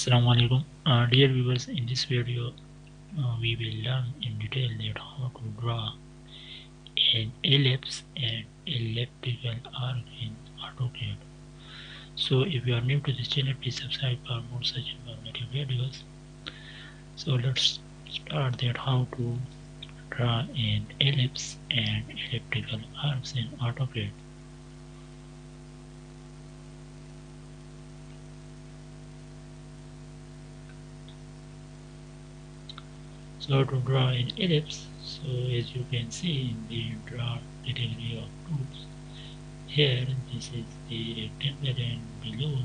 Assalamu alaikum. Dear viewers, in this video we will learn in detail that how to draw an ellipse and elliptical arc in AutoCAD. So if you are new to this channel, please subscribe for more such informative videos. So let's start that how to draw an ellipse and elliptical arcs in AutoCAD. So to draw an ellipse, so as you can see in the draw category of tools, here this is the rectangle and below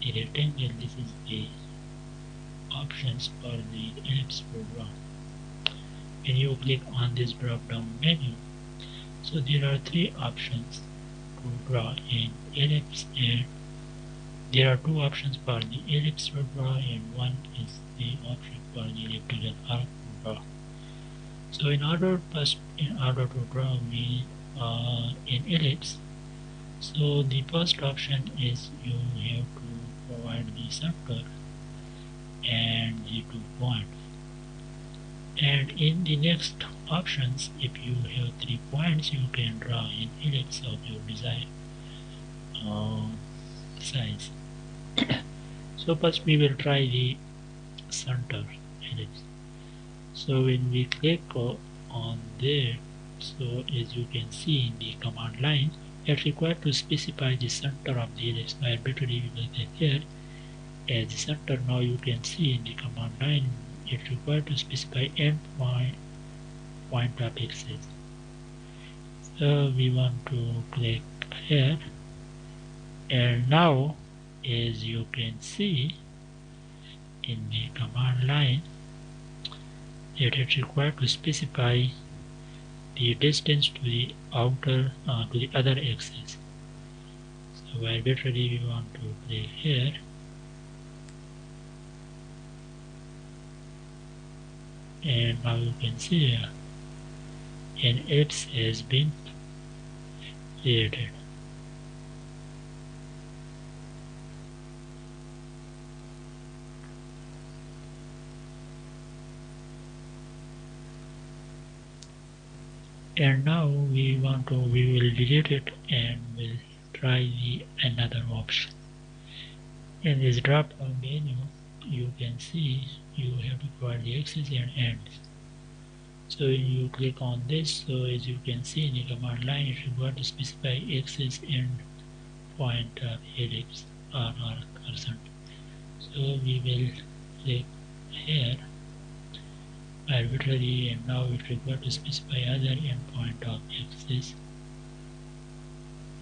the rectangle this is the options for the ellipse to draw. When you click on this drop down menu, so there are three options to draw an ellipse, and there are two options for the ellipse to draw and one is the option for the elliptical arc to draw. So in order to draw an ellipse, so the first option is you have to provide the center and the 2 points. And in the next options, if you have 3 points, you can draw an ellipse of your desired size. So first we will try the center ellipse. So when we click on there, so as you can see in the command line, it's required to specify the center of the ellipse. By arbitrary we will get here as the center. Now you can see in the command line it's required to specify end point of axis. So we want to click here, and now as you can see in the command line, it is required to specify the distance to the outer to the other axis. So arbitrarily we want to click here, and now you can see an ellipse has been created. And now we will delete it and we'll try another option. In this drop down menu, you can see you have to provide the axis and ends. So when you click on this, so as you can see in the command line, it's required to specify axis and point of ellipse or arc or center. So we will click here arbitrarily, and now it's required to specify other endpoint of axis.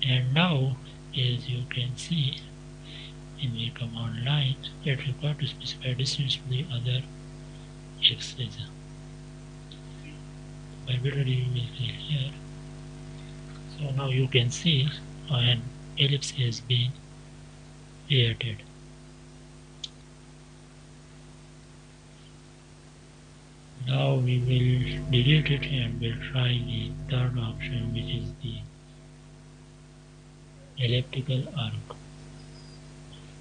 And now as you can see in the command line, it's required to specify distance to the other axis. Arbitrarily we will click here. So now you can see an ellipse has been created. Now we will delete it and we'll try the third option, which is the elliptical arc.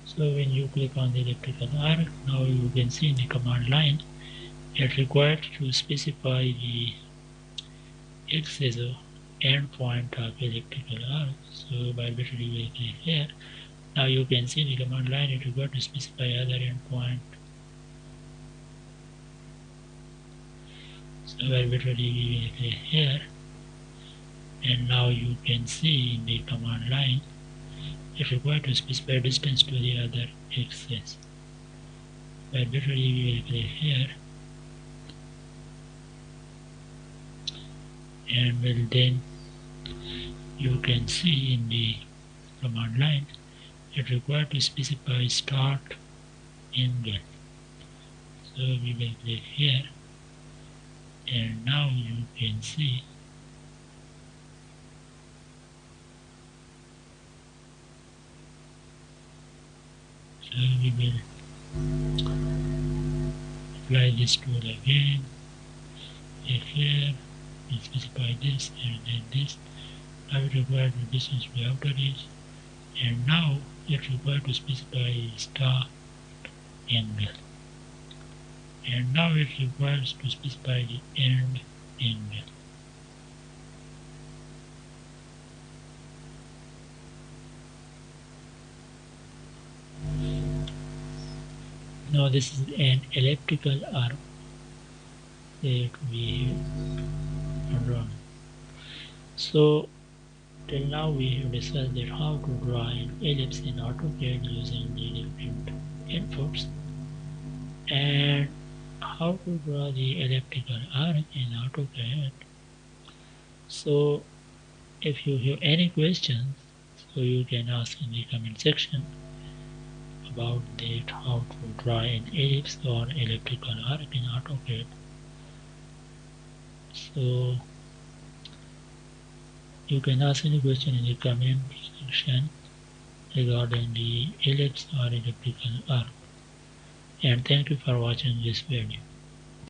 So when you click on the elliptical arc, now you can see in the command line it's required to specify the axis end point of elliptical arc. So by arbitrarily we click here. Now you can see in the command line it's required to specify other end point. So arbitrarily we will click here, and now you can see in the command line it's required to specify distance to the other axis. Arbitrarily we will click here, and well then you can see in the command line it's required to specify start angle. So we will click here, and now you can see so we will apply this tool again, click here, we specify this and then this. Now it requires the distance to the outer edge, and now it's required to specify start angle. And now it requires to specify the end angle. Now this is an elliptical arc that we have drawn. So till now we have discussed that how to draw an ellipse in AutoCAD using the different inputs, and how to draw the elliptical arc in AutoCAD. So if you have any questions, so you can ask in the comment section about that how to draw an ellipse or elliptical arc in AutoCAD. So you can ask any question in the comment section regarding the ellipse or elliptical arc. And thank you for watching this video.